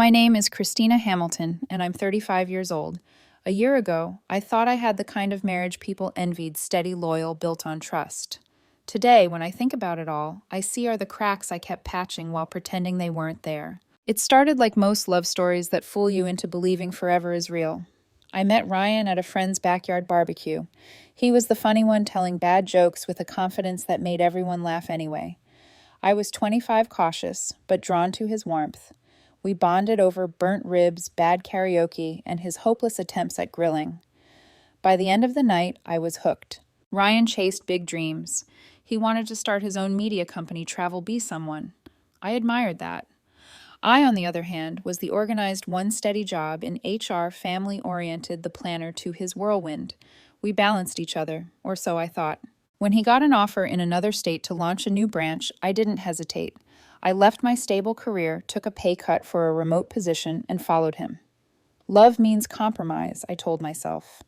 My name is Christina Hamilton, and I'm 35 years old. A year ago, I thought I had the kind of marriage people envied, steady, loyal, built on trust. Today, when I think about it all, I see are the cracks I kept patching while pretending they weren't there. It started like most love stories that fool you into believing forever is real. I met Ryan at a friend's backyard barbecue. He was the funny one telling bad jokes with a confidence that made everyone laugh anyway. I was 25, cautious, but drawn to his warmth. We bonded over burnt ribs, bad karaoke, and his hopeless attempts at grilling. By the end of the night, I was hooked. Ryan chased big dreams. He wanted to start his own media company, Travel Be Someone. I admired that. I, on the other hand, was the organized one steady job in HR, family-oriented, the planner to his whirlwind. We balanced each other, or so I thought. When he got an offer in another state to launch a new branch, I didn't hesitate. I left my stable career, took a pay cut for a remote position, and followed him. Love means compromise, I told myself.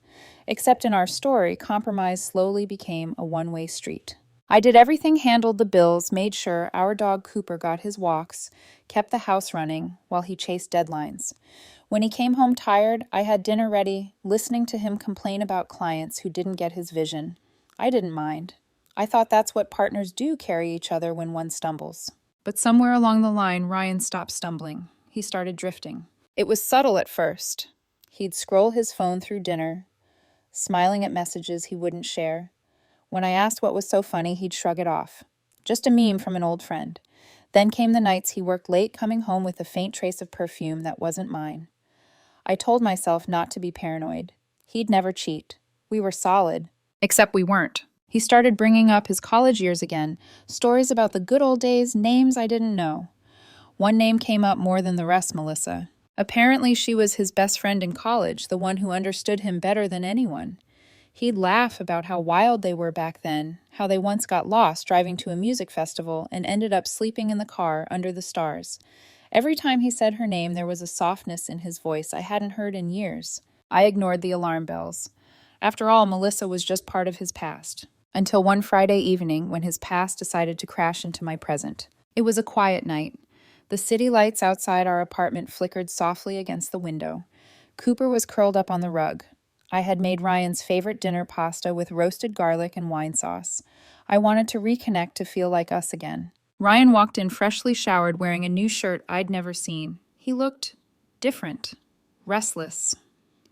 Except in our story, compromise slowly became a one-way street. I did everything, handled the bills, made sure our dog Cooper got his walks, kept the house running while he chased deadlines. When he came home tired, I had dinner ready, listening to him complain about clients who didn't get his vision. I didn't mind. I thought that's what partners do, carry each other when one stumbles. But somewhere along the line, Ryan stopped stumbling. He started drifting. It was subtle at first. He'd scroll his phone through dinner, smiling at messages he wouldn't share. When I asked what was so funny, he'd shrug it off. Just a meme from an old friend. Then came the nights he worked late, coming home with a faint trace of perfume that wasn't mine. I told myself not to be paranoid. He'd never cheat. We were solid. Except we weren't. He started bringing up his college years again, stories about the good old days, names I didn't know. One name came up more than the rest, Melissa. Apparently she was his best friend in college, the one who understood him better than anyone. He'd laugh about how wild they were back then, how they once got lost driving to a music festival and ended up sleeping in the car under the stars. Every time he said her name, there was a softness in his voice I hadn't heard in years. I ignored the alarm bells. After all, Melissa was just part of his past. Until one Friday evening when his past decided to crash into my present. It was a quiet night. The city lights outside our apartment flickered softly against the window. Cooper was curled up on the rug. I had made Ryan's favorite dinner, pasta with roasted garlic and wine sauce. I wanted to reconnect, to feel like us again. Ryan walked in freshly showered, wearing a new shirt I'd never seen. He looked different, restless.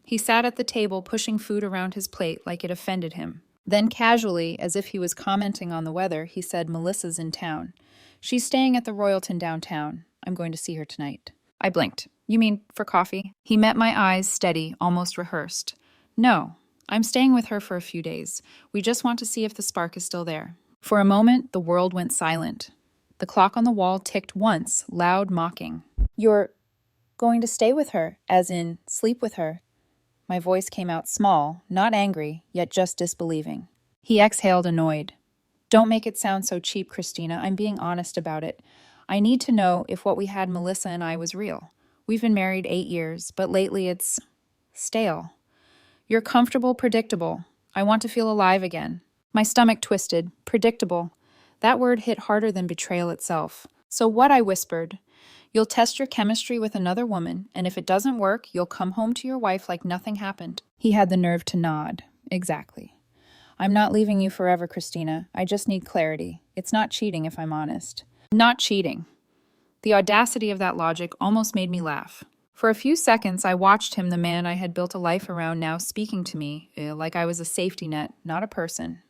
He sat at the table, pushing food around his plate like it offended him. Then casually, as if he was commenting on the weather, he said, "Melissa's in town. She's staying at the Royalton downtown. I'm going to see her tonight." I blinked. "You mean for coffee?" He met my eyes, steady, almost rehearsed. "No, I'm staying with her for a few days. We just want to see if the spark is still there." For a moment, the world went silent. The clock on the wall ticked once, loud, mocking. "You're going to stay with her, as in sleep with her?" My voice came out small, not angry, yet just disbelieving. He exhaled, annoyed. "Don't make it sound so cheap, Christina. I'm being honest about it. I need to know if what we had, Melissa and I, was real. We've been married 8 years, but lately it's stale. You're comfortable, predictable. I want to feel alive again." My stomach twisted. Predictable. That word hit harder than betrayal itself. "So what?" I whispered. "You'll test your chemistry with another woman, and if it doesn't work, you'll come home to your wife like nothing happened." He had the nerve to nod. "Exactly. I'm not leaving you forever, Christina. I just need clarity. It's not cheating, if I'm honest." Not cheating. The audacity of that logic almost made me laugh. For a few seconds, I watched him, the man I had built a life around, now speaking to me, like I was a safety net, not a person.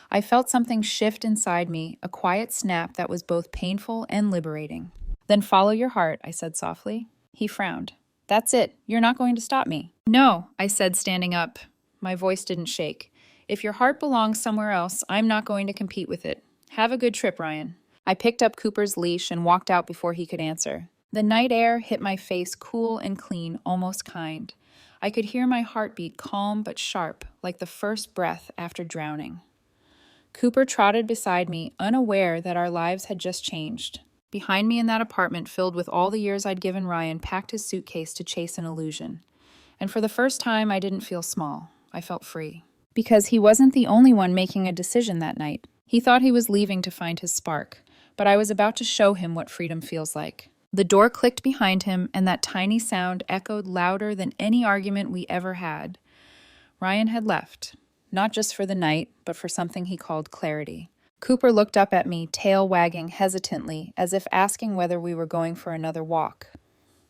I felt something shift inside me, a quiet snap that was both painful and liberating. "Then follow your heart," I said softly. He frowned. "That's it. You're not going to stop me." "No," I said, standing up. My voice didn't shake. "If your heart belongs somewhere else, I'm not going to compete with it. Have a good trip, Ryan." I picked up Cooper's leash and walked out before he could answer. The night air hit my face, cool and clean, almost kind. I could hear my heartbeat, calm but sharp, like the first breath after drowning. Cooper trotted beside me, unaware that our lives had just changed. Behind me in that apartment filled with all the years I'd given Ryan packed his suitcase to chase an illusion. And for the first time, I didn't feel small. I felt free. Because he wasn't the only one making a decision that night. He thought he was leaving to find his spark, but I was about to show him what freedom feels like. The door clicked behind him, and that tiny sound echoed louder than any argument we ever had. Ryan had left, not just for the night, but for something he called clarity. Cooper looked up at me, tail wagging hesitantly, as if asking whether we were going for another walk.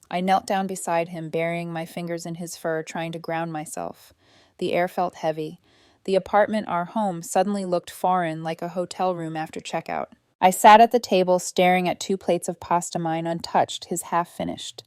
I knelt down beside him, burying my fingers in his fur, trying to ground myself. The air felt heavy. The apartment, our home, suddenly looked foreign, like a hotel room after checkout. I sat at the table, staring at 2 plates of pasta, mine untouched, his half finished.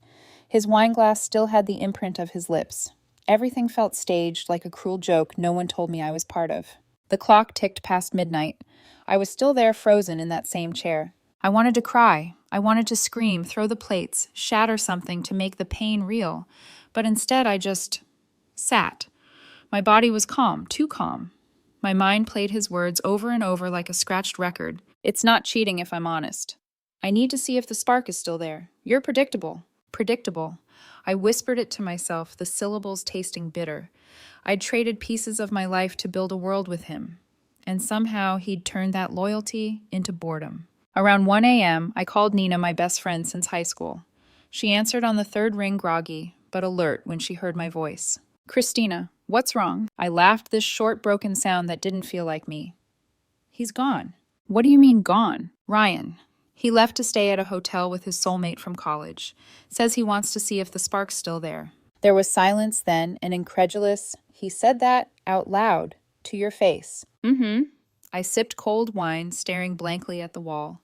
His wineglass still had the imprint of his lips. Everything felt staged, like a cruel joke no one told me I was part of. The clock ticked past midnight. I was still there, frozen in that same chair. I wanted to cry. I wanted to scream, throw the plates, shatter something to make the pain real. But instead, I just sat. My body was calm, too calm. My mind played his words over and over like a scratched record. It's not cheating if I'm honest. I need to see if the spark is still there. You're predictable. Predictable. I whispered it to myself, the syllables tasting bitter. I'd traded pieces of my life to build a world with him. And somehow he'd turned that loyalty into boredom. Around 1 a.m., I called Nina, my best friend since high school. She answered on the third ring, groggy, but alert when she heard my voice. Christina, what's wrong? I laughed, this short, broken sound that didn't feel like me. He's gone. What do you mean gone? Ryan. He left to stay at a hotel with his soulmate from college. Says he wants to see if the spark's still there. There was silence then, an incredulous, he said that out loud, to your face. Mm-hmm. I sipped cold wine, staring blankly at the wall.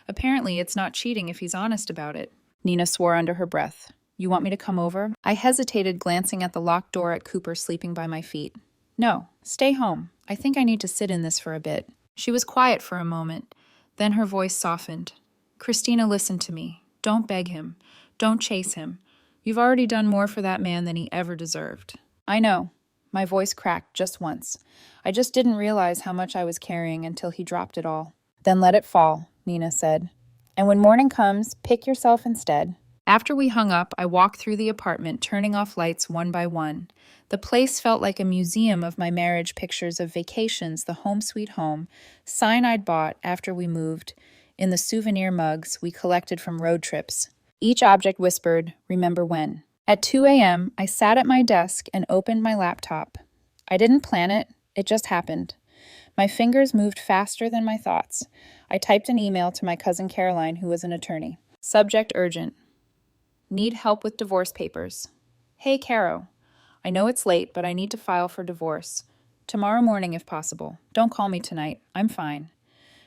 Apparently, it's not cheating if he's honest about it. Nina swore under her breath. You want me to come over? I hesitated, glancing at the locked door at Cooper sleeping by my feet. No, stay home. I think I need to sit in this for a bit. She was quiet for a moment. Then her voice softened. Christina, listen to me. Don't beg him. Don't chase him. You've already done more for that man than he ever deserved. I know. My voice cracked just once. I just didn't realize how much I was carrying until he dropped it all. Then let it fall, Nina said. And when morning comes, pick yourself instead. After we hung up, I walked through the apartment, turning off lights one by one. The place felt like a museum of my marriage, pictures of vacations, the home sweet home, sign I'd bought after we moved, in the souvenir mugs we collected from road trips. Each object whispered, remember when. At 2 a.m., I sat at my desk and opened my laptop. I didn't plan it, it just happened. My fingers moved faster than my thoughts. I typed an email to my cousin Caroline, who was an attorney. Subject urgent. Need help with divorce papers. Hey, Caro. I know it's late, but I need to file for divorce. Tomorrow morning, if possible. Don't call me tonight. I'm fine.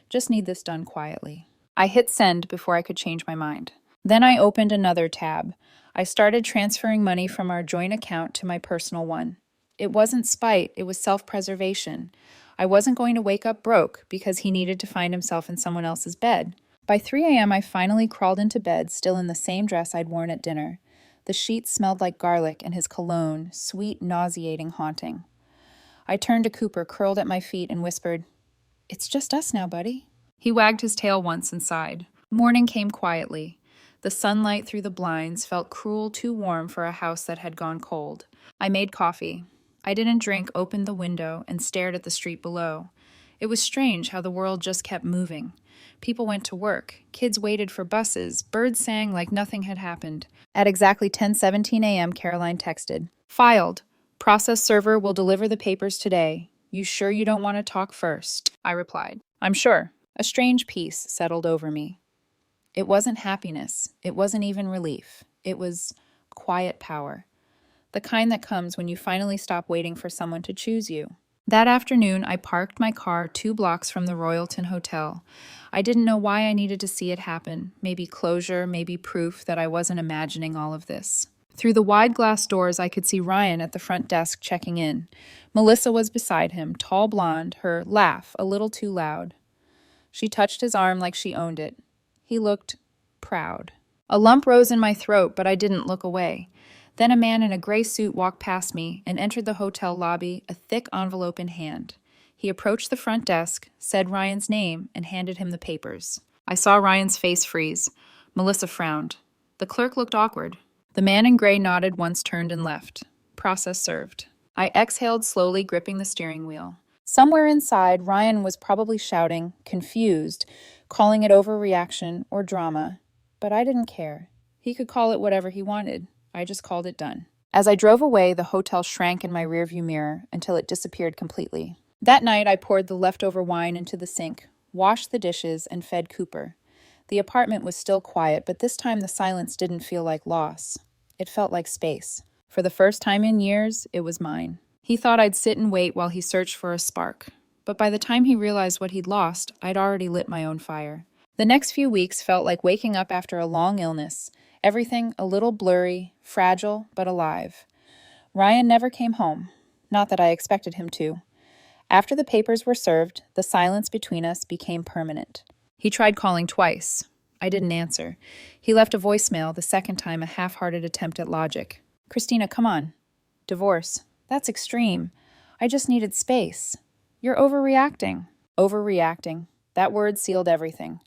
Just need this done quietly. I hit send before I could change my mind. Then I opened another tab. I started transferring money from our joint account to my personal one. It wasn't spite, it was self-preservation. I wasn't going to wake up broke because he needed to find himself in someone else's bed. By 3 a.m., I finally crawled into bed, still in the same dress I'd worn at dinner. The sheets smelled like garlic, and his cologne, sweet, nauseating, haunting. I turned to Cooper, curled at my feet, and whispered, It's just us now, buddy. He wagged his tail once and sighed. Morning came quietly. The sunlight through the blinds felt cruel, too warm for a house that had gone cold. I made coffee. I didn't drink, opened the window, and stared at the street below. It was strange how the world just kept moving. People went to work. Kids waited for buses. Birds sang like nothing had happened. At exactly 10:17 a.m., Caroline texted. Filed. Process server will deliver the papers today. You sure you don't want to talk first? I replied. I'm sure. A strange peace settled over me. It wasn't happiness. It wasn't even relief. It was quiet power. The kind that comes when you finally stop waiting for someone to choose you. That afternoon, I parked my car 2 blocks from the Royalton Hotel. I didn't know why I needed to see it happen. Maybe closure, maybe proof that I wasn't imagining all of this. Through the wide glass doors, I could see Ryan at the front desk checking in. Melissa was beside him, tall blonde, her laugh a little too loud. She touched his arm like she owned it. He looked proud. A lump rose in my throat, but I didn't look away. Then a man in a gray suit walked past me and entered the hotel lobby, a thick envelope in hand. He approached the front desk, said Ryan's name, and handed him the papers. I saw Ryan's face freeze. Melissa frowned. The clerk looked awkward. The man in gray nodded once, turned and left. Process served. I exhaled slowly, gripping the steering wheel. Somewhere inside, Ryan was probably shouting, confused, calling it overreaction or drama, but I didn't care. He could call it whatever he wanted. I just called it done. As I drove away, the hotel shrank in my rearview mirror until it disappeared completely. That night, I poured the leftover wine into the sink, washed the dishes, and fed Cooper. The apartment was still quiet, but this time the silence didn't feel like loss. It felt like space. For the first time in years, it was mine. He thought I'd sit and wait while he searched for a spark. But by the time he realized what he'd lost, I'd already lit my own fire. The next few weeks felt like waking up after a long illness, everything a little blurry, fragile, but alive. Ryan never came home. Not that I expected him to. After the papers were served, the silence between us became permanent. He tried calling twice. I didn't answer. He left a voicemail, the second time a half-hearted attempt at logic. Christina, come on. Divorce. That's extreme. I just needed space. You're overreacting. Overreacting. That word sealed everything.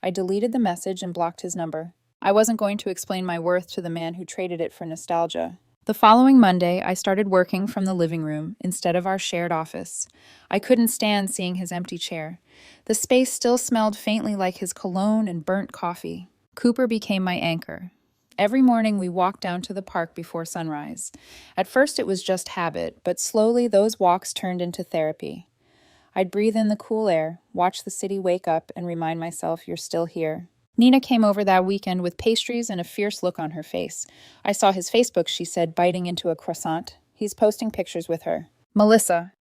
I deleted the message and blocked his number. I wasn't going to explain my worth to the man who traded it for nostalgia. The following Monday, I started working from the living room instead of our shared office. I couldn't stand seeing his empty chair. The space still smelled faintly like his cologne and burnt coffee. Cooper became my anchor. Every morning we walked down to the park before sunrise. At first it was just habit, but slowly those walks turned into therapy. I'd breathe in the cool air, watch the city wake up, and remind myself you're still here. Nina came over that weekend with pastries and a fierce look on her face. I saw his Facebook, she said, biting into a croissant. He's posting pictures with her. Melissa.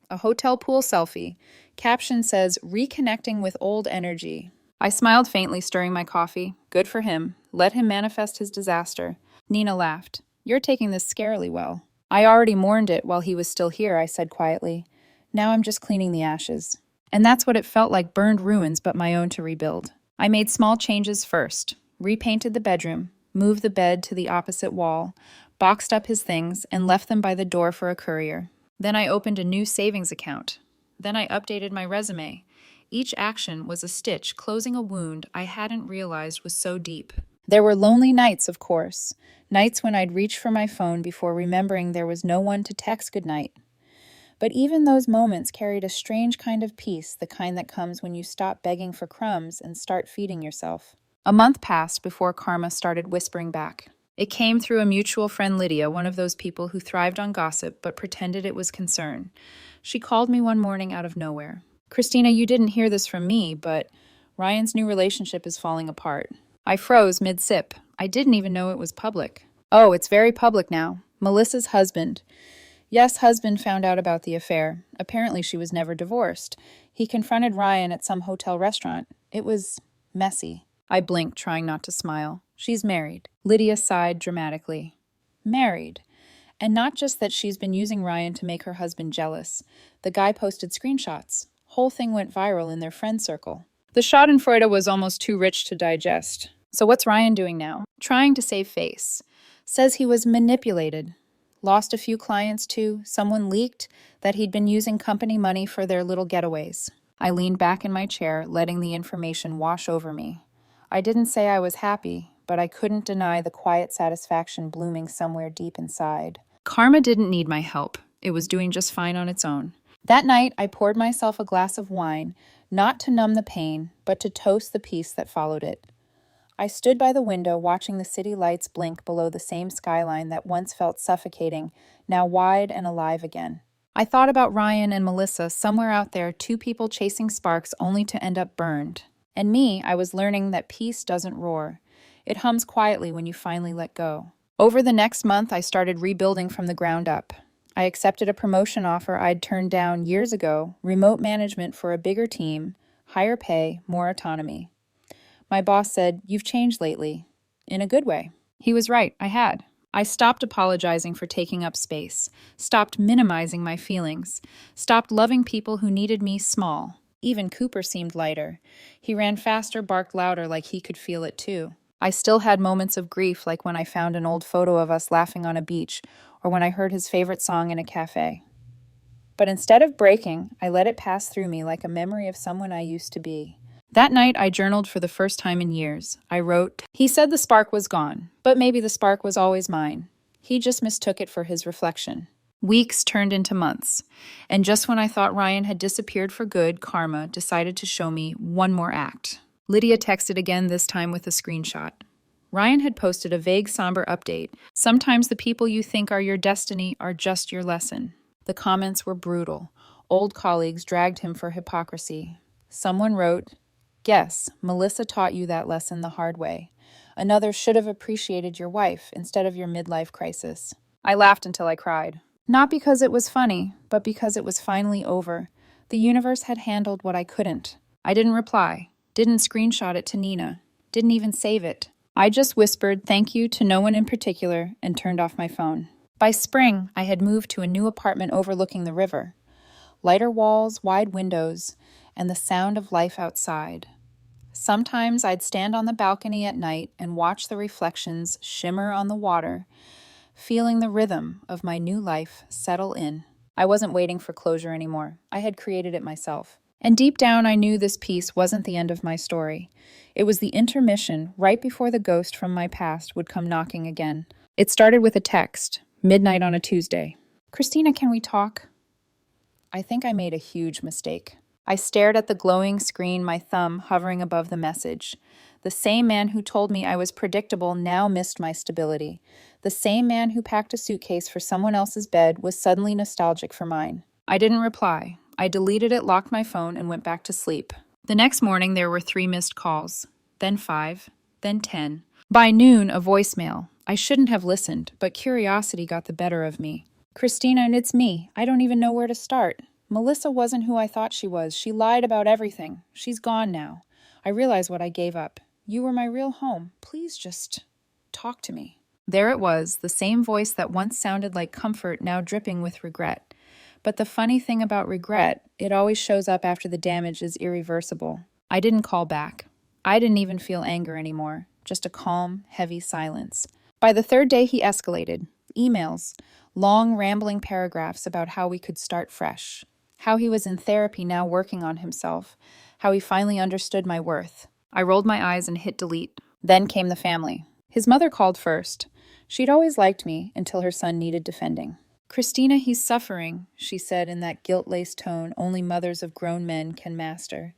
A hotel pool selfie. Caption says, reconnecting with old energy. I smiled faintly, stirring my coffee. Good for him. Let him manifest his disaster. Nina laughed. You're taking this scarily well. I already mourned it while he was still here, I said quietly. Now I'm just cleaning the ashes. And that's what it felt like, burned ruins, but my own to rebuild. I made small changes first. Repainted the bedroom, moved the bed to the opposite wall, boxed up his things, and left them by the door for a courier. Then I opened a new savings account. Then I updated my resume. Each action was a stitch closing a wound I hadn't realized was so deep. There were lonely nights, of course. Nights when I'd reach for my phone before remembering there was no one to text goodnight. But even those moments carried a strange kind of peace, the kind that comes when you stop begging for crumbs and start feeding yourself. A month passed before karma started whispering back. It came through a mutual friend, Lydia, one of those people who thrived on gossip but pretended it was concern. She called me one morning out of nowhere. Christina, you didn't hear this from me, but Ryan's new relationship is falling apart. I froze mid-sip. I didn't even know it was public. Oh, it's very public now. Melissa's husband. Yes, husband found out about the affair. Apparently she was never divorced. He confronted Ryan at some hotel restaurant. It was messy. I blinked, trying not to smile. She's married. Lydia sighed dramatically. Married. And not just that she's been using Ryan to make her husband jealous. The guy posted screenshots. Whole thing went viral in their friend circle. The schadenfreude was almost too rich to digest. So what's Ryan doing now? Trying to save face. Says he was manipulated. Lost a few clients too. Someone leaked that he'd been using company money for their little getaways. I leaned back in my chair, letting the information wash over me. I didn't say I was happy, but I couldn't deny the quiet satisfaction blooming somewhere deep inside. Karma didn't need my help. It was doing just fine on its own. That night, I poured myself a glass of wine, not to numb the pain, but to toast the peace that followed it. I stood by the window watching the city lights blink below the same skyline that once felt suffocating, now wide and alive again. I thought about Ryan and Melissa, somewhere out there, two people chasing sparks only to end up burned. And me, I was learning that peace doesn't roar. It hums quietly when you finally let go. Over the next month, I started rebuilding from the ground up. I accepted a promotion offer I'd turned down years ago, remote management for a bigger team, higher pay, more autonomy. My boss said, "You've changed lately." In a good way. He was right, I had. I stopped apologizing for taking up space, stopped minimizing my feelings, stopped loving people who needed me small. Even Cooper seemed lighter. He ran faster, barked louder, like he could feel it too. I still had moments of grief, like when I found an old photo of us laughing on a beach, or when I heard his favorite song in a cafe. But instead of breaking, I let it pass through me like a memory of someone I used to be. That night, I journaled for the first time in years. I wrote, "He said the spark was gone, but maybe the spark was always mine. He just mistook it for his reflection." Weeks turned into months, and just when I thought Ryan had disappeared for good, karma decided to show me one more act. Lydia texted again, this time with a screenshot. Ryan had posted a vague, somber update. Sometimes the people you think are your destiny are just your lesson. The comments were brutal. Old colleagues dragged him for hypocrisy. Someone wrote, "Guess, Melissa taught you that lesson the hard way. Another should have appreciated your wife instead of your midlife crisis." I laughed until I cried. Not because it was funny, but because it was finally over. The universe had handled what I couldn't. I didn't reply, didn't screenshot it to Nina, didn't even save it. I just whispered thank you to no one in particular and turned off my phone. By spring, I had moved to a new apartment overlooking the river. Lighter walls, wide windows, and the sound of life outside. Sometimes I'd stand on the balcony at night and watch the reflections shimmer on the water, feeling the rhythm of my new life settle in. I wasn't waiting for closure anymore. I had created it myself. And deep down, I knew this piece wasn't the end of my story. It was the intermission right before the ghost from my past would come knocking again. It started with a text, midnight on a Tuesday. "Christina, can we talk?" I think I made a huge mistake. I stared at the glowing screen, my thumb hovering above the message. The same man who told me I was predictable now missed my stability. The same man who packed a suitcase for someone else's bed was suddenly nostalgic for mine. I didn't reply. I deleted it, locked my phone, and went back to sleep. The next morning, there were 3 missed calls, then 5, then 10. By noon, a voicemail. I shouldn't have listened, but curiosity got the better of me. "Christina, and it's me. I don't even know where to start. Melissa wasn't who I thought she was. She lied about everything. She's gone now. I realize what I gave up. You were my real home. Please just talk to me." There it was, the same voice that once sounded like comfort, now dripping with regret. But the funny thing about regret, it always shows up after the damage is irreversible. I didn't call back. I didn't even feel anger anymore, just a calm, heavy silence. By the 3rd day, he escalated. Emails, long, rambling paragraphs about how we could start fresh, how he was in therapy now working on himself, how he finally understood my worth. I rolled my eyes and hit delete. Then came the family. His mother called first. She'd always liked me until her son needed defending. "Christina, he's suffering," she said in that guilt-laced tone only mothers of grown men can master.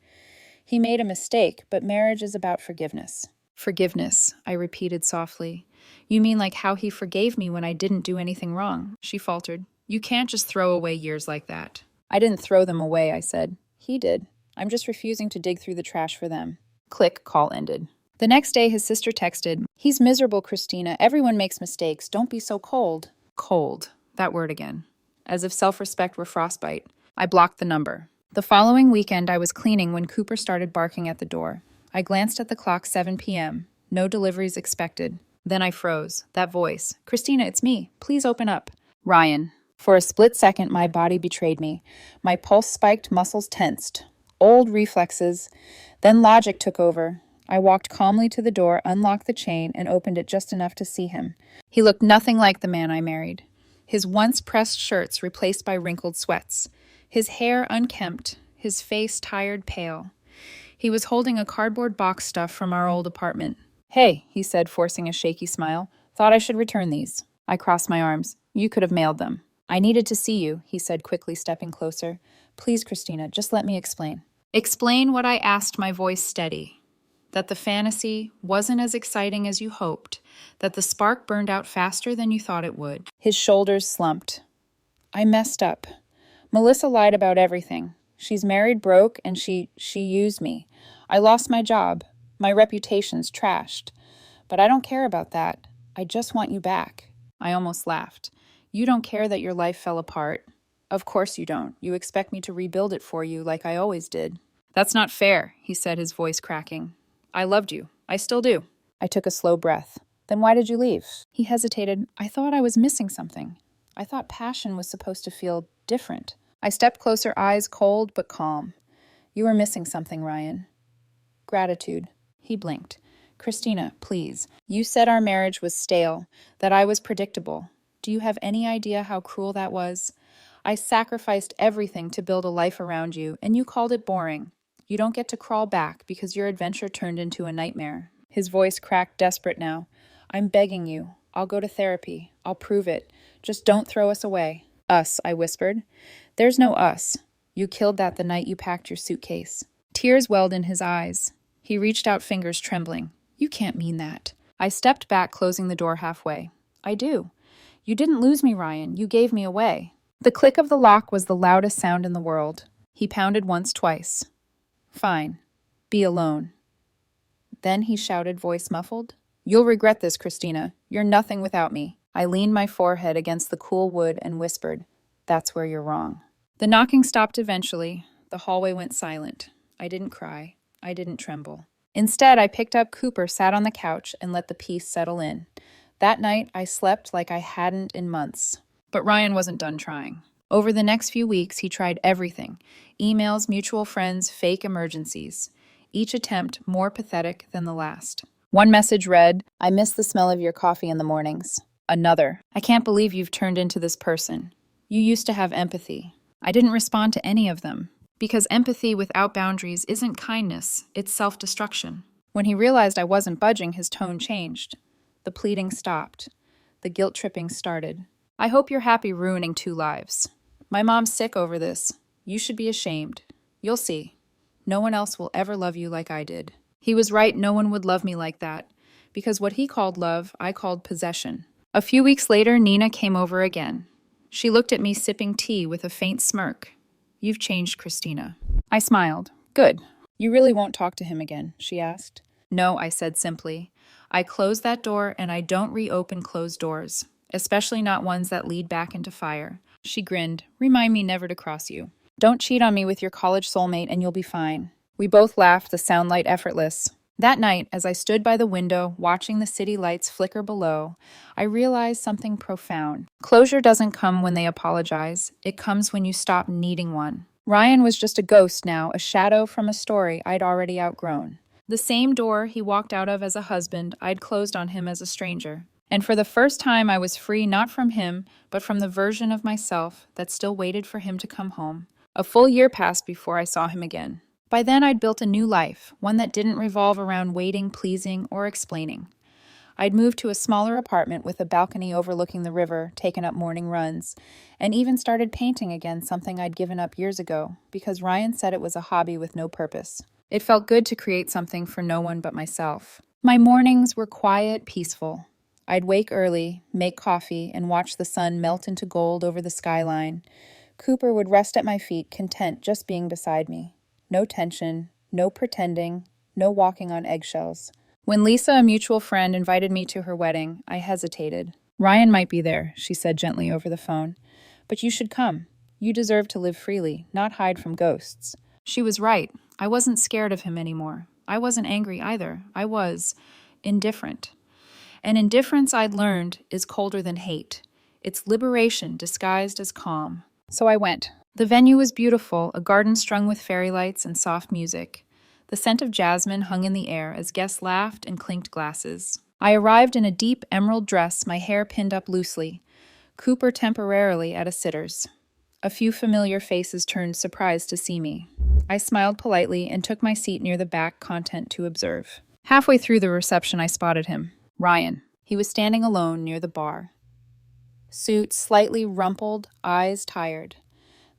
"He made a mistake, but marriage is about forgiveness." "Forgiveness," I repeated softly. "You mean like how he forgave me when I didn't do anything wrong?" She faltered. "You can't just throw away years like that." "I didn't throw them away," I said. "He did. I'm just refusing to dig through the trash for them." Click, call ended. The next day, his sister texted, "He's miserable, Christina. Everyone makes mistakes. Don't be so cold." Cold. That word again. As if self-respect were frostbite. I blocked the number. The following weekend, I was cleaning when Cooper started barking at the door. I glanced at the clock, 7 p.m. No deliveries expected. Then I froze. That voice. "Christina, it's me. Please open up." Ryan. For a split second, my body betrayed me. My pulse spiked, muscles tensed. Old reflexes. Then logic took over. I walked calmly to the door, unlocked the chain, and opened it just enough to see him. He looked nothing like the man I married. His once pressed shirts replaced by wrinkled sweats. His hair unkempt, his face tired pale. He was holding a cardboard box stuffed from our old apartment. "Hey," he said, forcing a shaky smile. "Thought I should return these." I crossed my arms. "You could have mailed them." "I needed to see you," he said, quickly stepping closer. "Please, Christina, just let me explain." Explain what I asked, my voice steady. That the fantasy wasn't as exciting as you hoped, that the spark burned out faster than you thought it would. His shoulders slumped. "I messed up. Melissa lied about everything. She's married broke and she used me. I lost my job. My reputation's trashed. But I don't care about that. I just want you back." I almost laughed. "You don't care that your life fell apart." "Of course you don't. You expect me to rebuild it for you like I always did." "That's not fair," he said, his voice cracking. "I loved you. I still do." I took a slow breath. "Then why did you leave?" He hesitated. "I thought I was missing something. I thought passion was supposed to feel different." I stepped closer, eyes cold but calm. "You were missing something, Ryan." "Gratitude." He blinked. "Christina, please. You said our marriage was stale, that I was predictable. Do you have any idea how cruel that was? I sacrificed everything to build a life around you, and you called it boring. You don't get to crawl back because your adventure turned into a nightmare." His voice cracked, desperate now. "I'm begging you. I'll go to therapy. I'll prove it. Just don't throw us away." "Us," I whispered. "There's no us. You killed that the night you packed your suitcase." Tears welled in his eyes. He reached out, fingers trembling. "You can't mean that." I stepped back, closing the door halfway. I do. You didn't lose me, Ryan. You gave me away. The click of the lock was the loudest sound in the world. He pounded once, twice. Fine. Be alone. Then he shouted, voice muffled. You'll regret this, Christina. You're nothing without me. I leaned my forehead against the cool wood and whispered, that's where you're wrong. The knocking stopped eventually. The hallway went silent. I didn't cry. I didn't tremble. Instead, I picked up Cooper, sat on the couch, and let the peace settle in. That night, I slept like I hadn't in months. But Ryan wasn't done trying. Over the next few weeks, he tried everything. Emails, mutual friends, fake emergencies. Each attempt more pathetic than the last. One message read, I miss the smell of your coffee in the mornings. Another, I can't believe you've turned into this person. You used to have empathy. I didn't respond to any of them. Because empathy without boundaries isn't kindness, it's self-destruction. When he realized I wasn't budging, his tone changed. The pleading stopped. The guilt-tripping started. I hope you're happy ruining 2 lives. My mom's sick over this. You should be ashamed. You'll see. No one else will ever love you like I did. He was right, no one would love me like that. Because what he called love, I called possession. A few weeks later, Nina came over again. She looked at me sipping tea with a faint smirk. You've changed, Christina. I smiled. Good. You really won't talk to him again, she asked. No, I said simply. I close that door and I don't reopen closed doors, especially not ones that lead back into fire. She grinned. Remind me never to cross you. Don't cheat on me with your college soulmate and you'll be fine. We both laughed, the sound light effortless. That night, as I stood by the window, watching the city lights flicker below, I realized something profound. Closure doesn't come when they apologize. It comes when you stop needing one. Ryan was just a ghost now, a shadow from a story I'd already outgrown. The same door he walked out of as a husband, I'd closed on him as a stranger. And for the first time, I was free not from him, but from the version of myself that still waited for him to come home. A full year passed before I saw him again. By then, I'd built a new life, one that didn't revolve around waiting, pleasing, or explaining. I'd moved to a smaller apartment with a balcony overlooking the river, taken up morning runs, and even started painting again, something I'd given up years ago, because Ryan said it was a hobby with no purpose. It felt good to create something for no one but myself. My mornings were quiet, peaceful. I'd wake early, make coffee, and watch the sun melt into gold over the skyline. Cooper would rest at my feet, content just being beside me. No tension, no pretending, no walking on eggshells. When Lisa, a mutual friend, invited me to her wedding, I hesitated. Ryan might be there, she said gently over the phone. But you should come. You deserve to live freely, not hide from ghosts. She was right. I wasn't scared of him anymore. I wasn't angry either. I was indifferent. And indifference, I'd learned, is colder than hate. It's liberation disguised as calm. So I went. The venue was beautiful, a garden strung with fairy lights and soft music. The scent of jasmine hung in the air as guests laughed and clinked glasses. I arrived in a deep emerald dress, my hair pinned up loosely. Cooper temporarily at a sitter's. A few familiar faces turned surprised to see me. I smiled politely and took my seat near the back, content to observe. Halfway through the reception, I spotted him. Ryan. He was standing alone near the bar. Suit slightly rumpled, eyes tired.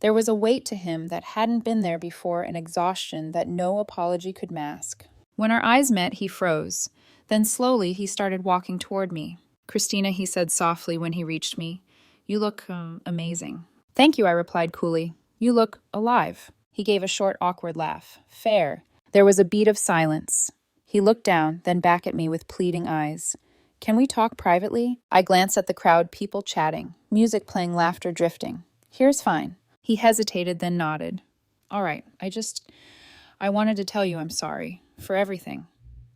There was a weight to him that hadn't been there before, an exhaustion that no apology could mask. When our eyes met, he froze. Then slowly, he started walking toward me. Christina, he said softly when he reached me. You look, amazing. Thank you, I replied coolly. You look alive. He gave a short, awkward laugh. Fair. There was a beat of silence. He looked down, then back at me with pleading eyes. Can we talk privately? I glanced at the crowd, people chatting, music playing, laughter drifting. Here's fine. He hesitated, then nodded. All right, I wanted to tell you I'm sorry. For everything.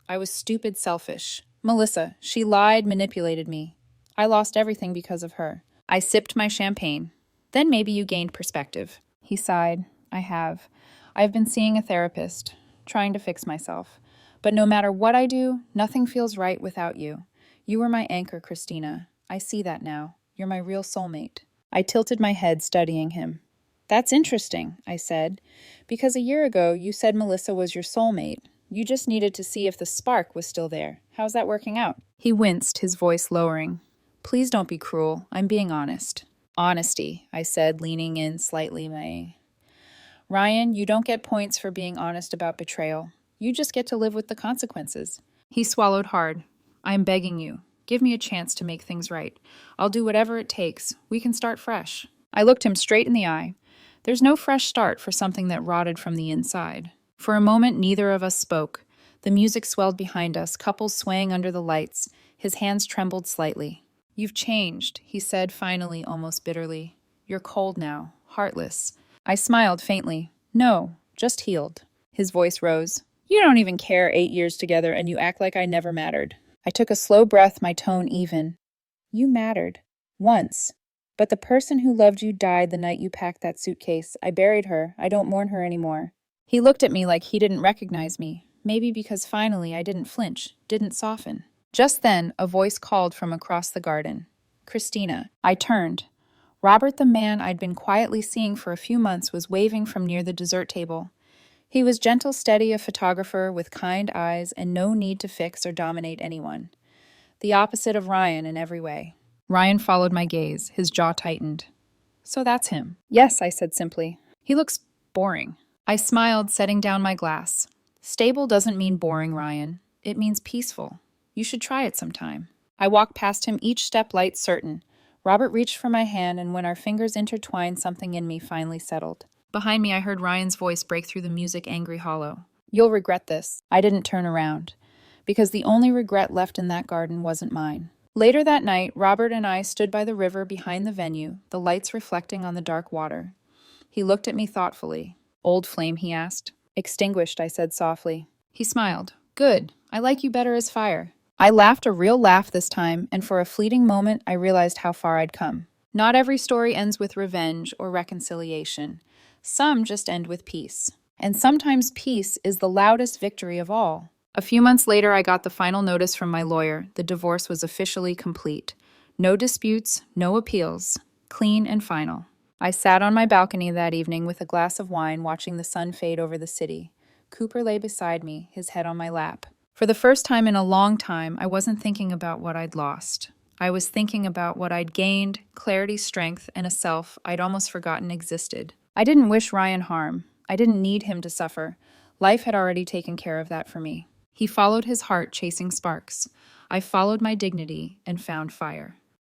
I was stupid, selfish. Melissa, she lied, manipulated me. I lost everything because of her. I sipped my champagne. Then maybe you gained perspective. He sighed. I have. I've been seeing a therapist, trying to fix myself. But no matter what I do, nothing feels right without you. You were my anchor, Christina. I see that now. You're my real soulmate. I tilted my head, studying him. That's interesting, I said, because a year ago you said Melissa was your soulmate. You just needed to see if the spark was still there. How's that working out? He winced, his voice lowering. Please don't be cruel. I'm being honest. Honesty, I said, leaning in slightly. Ryan, you don't get points for being honest about betrayal. You just get to live with the consequences. He swallowed hard. I am begging you. Give me a chance to make things right. I'll do whatever it takes. We can start fresh." I looked him straight in the eye. There's no fresh start for something that rotted from the inside. For a moment, neither of us spoke. The music swelled behind us, couples swaying under the lights. His hands trembled slightly. "You've changed," he said finally, almost bitterly. "You're cold now, heartless." I smiled faintly. "No, just healed." His voice rose. "You don't even care 8 years together, and you act like I never mattered." I took a slow breath, my tone even. "You mattered. Once. But the person who loved you died the night you packed that suitcase. I buried her. I don't mourn her anymore." He looked at me like he didn't recognize me. Maybe because finally I didn't flinch, didn't soften. Just then, a voice called from across the garden. "Christina." I turned. Robert, the man I'd been quietly seeing for a few months, was waving from near the dessert table. He was gentle, steady, a photographer with kind eyes and no need to fix or dominate anyone. The opposite of Ryan in every way. Ryan followed my gaze, his jaw tightened. "So that's him." "Yes," I said simply. "He looks boring." I smiled, setting down my glass. "Stable doesn't mean boring, Ryan. It means peaceful. You should try it sometime." I walked past him, each step light, certain. Robert reached for my hand, and when our fingers intertwined, something in me finally settled. Behind me, I heard Ryan's voice break through the music, angry, hollow. "You'll regret this." I didn't turn around, because the only regret left in that garden wasn't mine. Later that night, Robert and I stood by the river behind the venue, the lights reflecting on the dark water. He looked at me thoughtfully. "Old flame?" he asked. "Extinguished," I said softly. He smiled. "Good. I like you better as fire." I laughed, a real laugh this time, and for a fleeting moment I realized how far I'd come. Not every story ends with revenge or reconciliation. Some just end with peace. And sometimes peace is the loudest victory of all. A few months later, I got the final notice from my lawyer. The divorce was officially complete. No disputes, no appeals. Clean and final. I sat on my balcony that evening with a glass of wine, watching the sun fade over the city. Cooper lay beside me, his head on my lap. For the first time in a long time, I wasn't thinking about what I'd lost. I was thinking about what I'd gained, clarity, strength, and a self I'd almost forgotten existed. I didn't wish Ryan harm. I didn't need him to suffer. Life had already taken care of that for me. He followed his heart, chasing sparks. I followed my dignity and found fire.